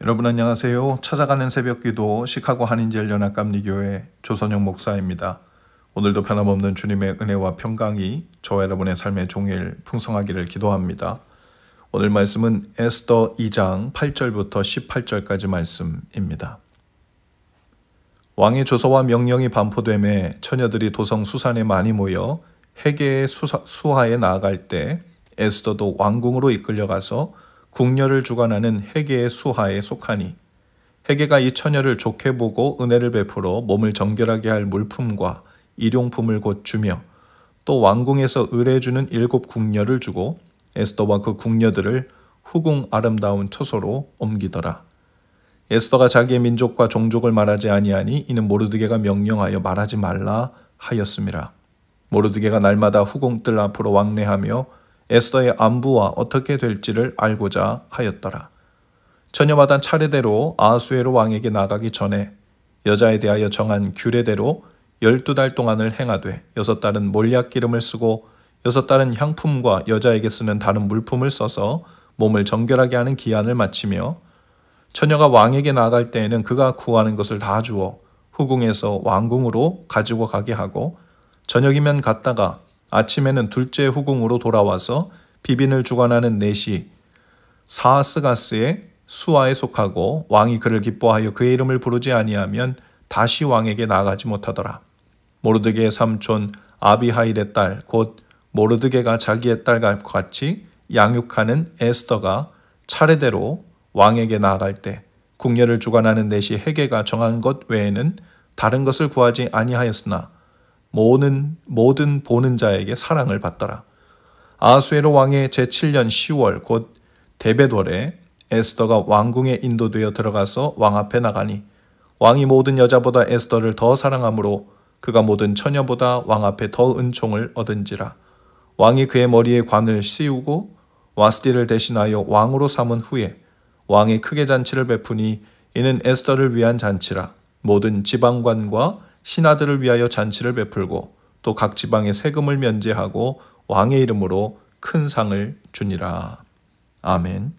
여러분 안녕하세요. 찾아가는 새벽기도 시카고 한인제일연합감리교회 조선영 목사입니다. 오늘도 변함없는 주님의 은혜와 평강이 저와 여러분의 삶의 종일 풍성하기를 기도합니다. 오늘 말씀은 에스더 2장 8절부터 18절까지 말씀입니다. 왕의 조서와 명령이 반포됨에 처녀들이 도성 수산에 많이 모여 헤게의 수하에 나아갈 때 에스더도 왕궁으로 이끌려가서 궁녀를 주관하는 헤게의 수하에 속하니 헤게가 이 처녀를 좋게 보고 은혜를 베풀어 몸을 정결하게 할 물품과 일용품을 곧 주며 또 왕궁에서 의뢰주는 7 궁녀를 주고 에스더와 그 궁녀들을 후궁 아름다운 처소로 옮기더라. 에스더가 자기의 민족과 종족을 말하지 아니하니 이는 모르드게가 명령하여 말하지 말라 하였음이라. 모르드게가 날마다 후궁들 앞으로 왕래하며 에스더의 안부와 어떻게 될지를 알고자 하였더라. 처녀마다 차례대로 아하수에로 왕에게 나가기 전에 여자에 대하여 정한 규례대로 12달 동안을 행하되 6달은 몰약 기름을 쓰고 6달은 향품과 여자에게 쓰는 다른 물품을 써서 몸을 정결하게 하는 기한을 마치며 처녀가 왕에게 나아갈 때에는 그가 구하는 것을 다 주어 후궁에서 왕궁으로 가지고 가게 하고 저녁이면 갔다가 아침에는 둘째 후궁으로 돌아와서 비빈을 주관하는 넷이 사하스가스의 수하에 속하고 왕이 그를 기뻐하여 그의 이름을 부르지 아니하면 다시 왕에게 나아가지 못하더라. 모르드게의 삼촌 아비하일의 딸 곧 모르드게가 자기의 딸과 같이 양육하는 에스더가 차례대로 왕에게 나아갈 때 궁녀를 주관하는 넷이 헤게가 정한 것 외에는 다른 것을 구하지 아니하였으나 모든 보는 자에게 사랑을 받더라. 아하수에로 왕의 제7년 10월 곧 데벳월에 에스더가 왕궁에 인도되어 들어가서 왕 앞에 나가니 왕이 모든 여자보다 에스더를 더 사랑하므로 그가 모든 처녀보다 왕 앞에 더 은총을 얻은지라. 왕이 그의 머리에 관을 씌우고 와스디를 대신하여 왕으로 삼은 후에 왕이 크게 잔치를 베푸니 이는 에스더를 위한 잔치라. 모든 지방관과 신하들을 위하여 잔치를 베풀고 또 각 지방의 세금을 면제하고 왕의 이름으로 큰 상을 주니라. 아멘.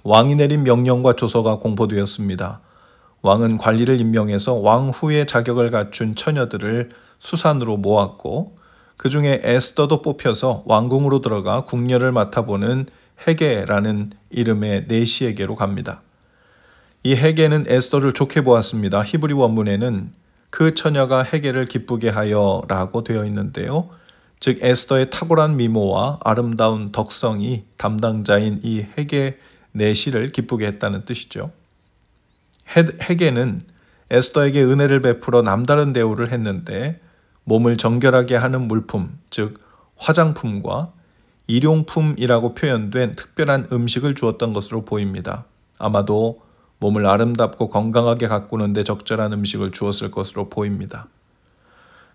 왕이 내린 명령과 조서가 공포되었습니다. 왕은 관리를 임명해서 왕 후의 자격을 갖춘 처녀들을 수산으로 모았고 그 중에 에스더도 뽑혀서 왕궁으로 들어가 궁녀를 맡아보는 헤게라는 이름의 내시에게로 갑니다. 이 헤게는 에스더를 좋게 보았습니다. 히브리 원문에는 그 처녀가 헤게를 기쁘게 하여 라고 되어 있는데요. 즉 에스더의 탁월한 미모와 아름다운 덕성이 담당자인 이 헤게 내시를 기쁘게 했다는 뜻이죠. 헤게는 에스더에게 은혜를 베풀어 남다른 대우를 했는데 몸을 정결하게 하는 물품, 즉 화장품과 일용품이라고 표현된 특별한 음식을 주었던 것으로 보입니다. 아마도 몸을 아름답고 건강하게 가꾸는 데 적절한 음식을 주었을 것으로 보입니다.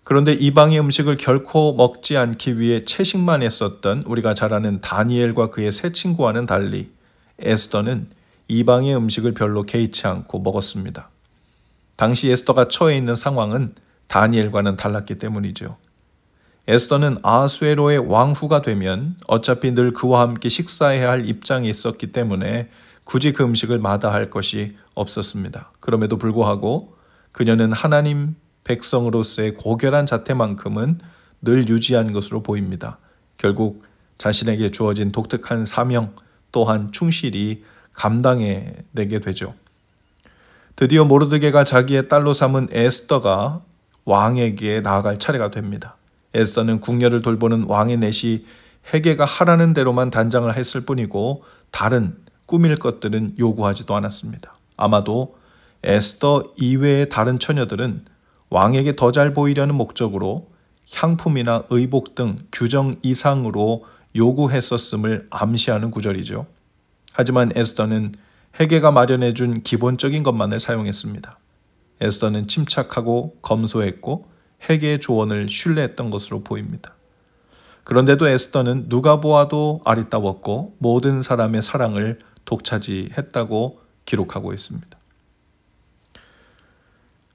그런데 이방의 음식을 결코 먹지 않기 위해 채식만 했었던 우리가 잘 아는 다니엘과 그의 세 친구와는 달리 에스더는 이방의 음식을 별로 개의치 않고 먹었습니다. 당시 에스더가 처해 있는 상황은 다니엘과는 달랐기 때문이죠. 에스더는 아하수에로의 왕후가 되면 어차피 늘 그와 함께 식사해야 할 입장에 있었기 때문에 굳이 그 음식을 마다할 것이 없었습니다. 그럼에도 불구하고 그녀는 하나님 백성으로서의 고결한 자태만큼은 늘 유지한 것으로 보입니다. 결국 자신에게 주어진 독특한 사명 또한 충실히 감당해내게 되죠. 드디어 모르드게가 자기의 딸로 삼은 에스더가 왕에게 나아갈 차례가 됩니다. 에스더는 궁녀를 돌보는 왕의 넷이 헤게가 하라는 대로만 단장을 했을 뿐이고 다른 꾸밀 것들은 요구하지도 않았습니다. 아마도 에스더 이외의 다른 처녀들은 왕에게 더 잘 보이려는 목적으로 향품이나 의복 등 규정 이상으로 요구했었음을 암시하는 구절이죠. 하지만 에스더는 헤게가 마련해준 기본적인 것만을 사용했습니다. 에스더는 침착하고 검소했고 헤게의 조언을 신뢰했던 것으로 보입니다. 그런데도 에스더는 누가 보아도 아리따웠고 모든 사람의 사랑을 독차지했다고 기록하고 있습니다.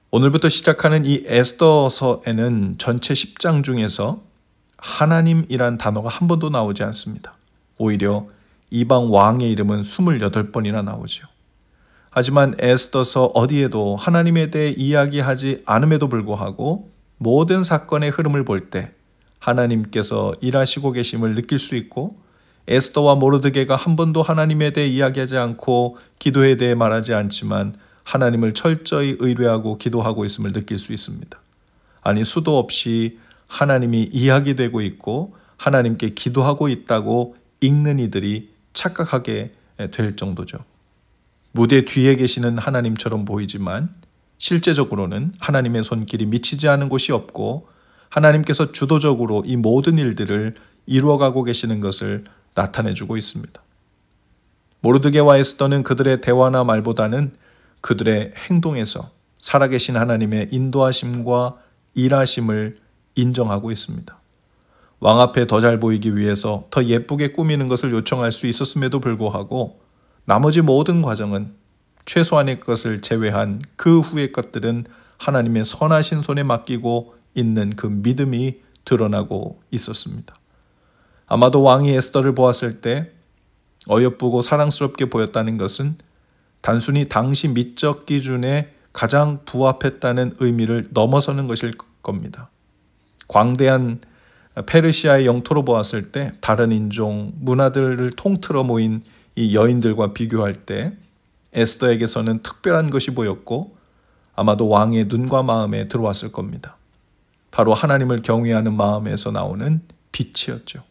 오늘부터 시작하는 이 에스더서에는 전체 10장 중에서 하나님이란 단어가 한 번도 나오지 않습니다. 오히려 이방 왕의 이름은 28번이나 나오죠. 하지만 에스더서 어디에도 하나님에 대해 이야기하지 않음에도 불구하고 모든 사건의 흐름을 볼 때 하나님께서 일하시고 계심을 느낄 수 있고, 에스더와 모르드게가 한 번도 하나님에 대해 이야기하지 않고 기도에 대해 말하지 않지만 하나님을 철저히 의뢰하고 기도하고 있음을 느낄 수 있습니다. 아니, 수도 없이 하나님이 이야기되고 있고 하나님께 기도하고 있다고 읽는 이들이 착각하게 될 정도죠. 무대 뒤에 계시는 하나님처럼 보이지만 실제적으로는 하나님의 손길이 미치지 않은 곳이 없고 하나님께서 주도적으로 이 모든 일들을 이루어가고 계시는 것을 나타내주고 있습니다. 모르드게와 에스더는 그들의 대화나 말보다는 그들의 행동에서 살아계신 하나님의 인도하심과 일하심을 인정하고 있습니다. 왕 앞에 더 잘 보이기 위해서 더 예쁘게 꾸미는 것을 요청할 수 있었음에도 불구하고 나머지 모든 과정은 최소한의 것을 제외한 그 후의 것들은 하나님의 선하신 손에 맡기고 있는 그 믿음이 드러나고 있었습니다. 아마도 왕이 에스더를 보았을 때 어여쁘고 사랑스럽게 보였다는 것은 단순히 당시 미적 기준에 가장 부합했다는 의미를 넘어서는 것일 겁니다. 광대한 페르시아의 영토로 보았을 때 다른 인종, 문화들을 통틀어 모인 이 여인들과 비교할 때 에스더에게서는 특별한 것이 보였고 아마도 왕의 눈과 마음에 들어왔을 겁니다. 바로 하나님을 경외하는 마음에서 나오는 빛이었죠.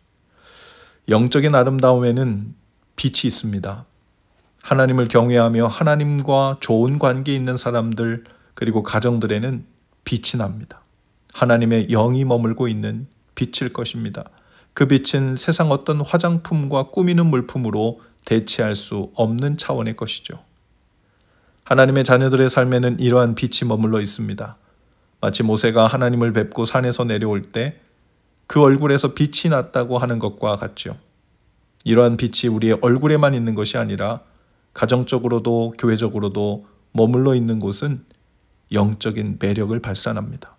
영적인 아름다움에는 빛이 있습니다. 하나님을 경외하며 하나님과 좋은 관계 있는 사람들 그리고 가정들에는 빛이 납니다. 하나님의 영이 머물고 있는 빛일 것입니다. 그 빛은 세상 어떤 화장품과 꾸미는 물품으로 대체할 수 없는 차원의 것이죠. 하나님의 자녀들의 삶에는 이러한 빛이 머물러 있습니다. 마치 모세가 하나님을 뵙고 산에서 내려올 때 그 얼굴에서 빛이 났다고 하는 것과 같죠. 이러한 빛이 우리의 얼굴에만 있는 것이 아니라 가정적으로도 교회적으로도 머물러 있는 곳은 영적인 매력을 발산합니다.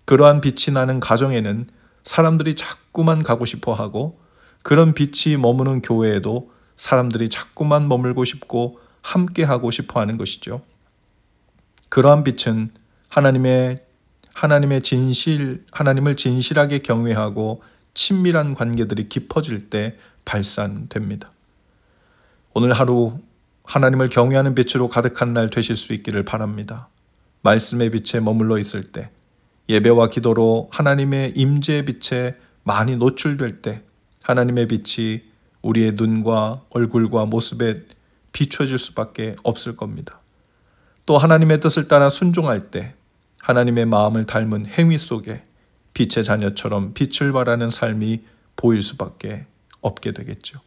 그러한 빛이 나는 가정에는 사람들이 자꾸만 가고 싶어 하고, 그런 빛이 머무는 교회에도 사람들이 자꾸만 머물고 싶고 함께 하고 싶어 하는 것이죠. 그러한 빛은 하나님을 진실하게 경외하고 친밀한 관계들이 깊어질 때 발산됩니다. 오늘 하루 하나님을 경외하는 빛으로 가득한 날 되실 수 있기를 바랍니다. 말씀의 빛에 머물러 있을 때, 예배와 기도로 하나님의 임재의 빛에 많이 노출될 때 하나님의 빛이 우리의 눈과 얼굴과 모습에 비춰질 수밖에 없을 겁니다. 또 하나님의 뜻을 따라 순종할 때 하나님의 마음을 닮은 행위 속에 빛의 자녀처럼 빛을 발하는 삶이 보일 수밖에 없게 되겠죠.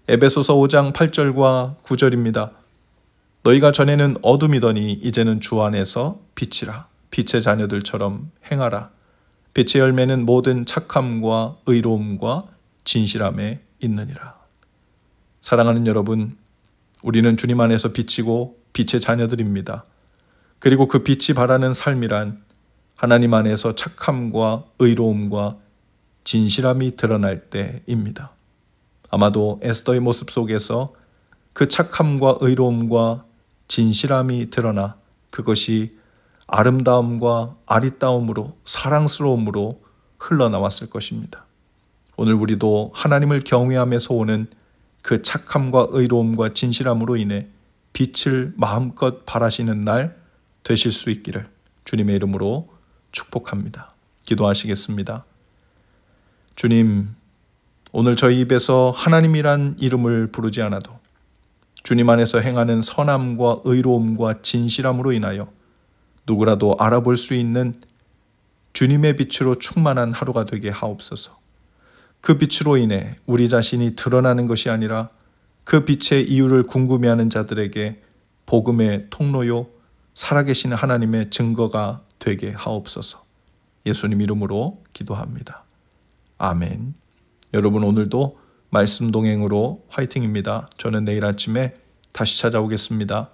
에베소서 5장 8절과 9절입니다. 너희가 전에는 어둠이더니 이제는 주 안에서 빛이라. 빛의 자녀들처럼 행하라. 빛의 열매는 모든 착함과 의로움과 진실함에 있느니라. 사랑하는 여러분, 우리는 주님 안에서 빛이고 빛의 자녀들입니다. 그리고 그 빛이 발하는 삶이란 하나님 안에서 착함과 의로움과 진실함이 드러날 때입니다. 아마도 에스더의 모습 속에서 그 착함과 의로움과 진실함이 드러나 그것이 아름다움과 아리따움으로 사랑스러움으로 흘러나왔을 것입니다. 오늘 우리도 하나님을 경외함에서 오는 그 착함과 의로움과 진실함으로 인해 빛을 마음껏 발하시는 날 되실 수 있기를 주님의 이름으로 축복합니다. 기도하시겠습니다. 주님, 오늘 저희 입에서 하나님이란 이름을 부르지 않아도 주님 안에서 행하는 선함과 의로움과 진실함으로 인하여 누구라도 알아볼 수 있는 주님의 빛으로 충만한 하루가 되게 하옵소서. 그 빛으로 인해 우리 자신이 드러나는 것이 아니라 그 빛의 이유를 궁금해하는 자들에게 복음의 통로요 살아계신 하나님의 증거가 되게 하옵소서. 예수님 이름으로 기도합니다. 아멘. 여러분, 오늘도 말씀 동행으로 화이팅입니다. 저는 내일 아침에 다시 찾아오겠습니다.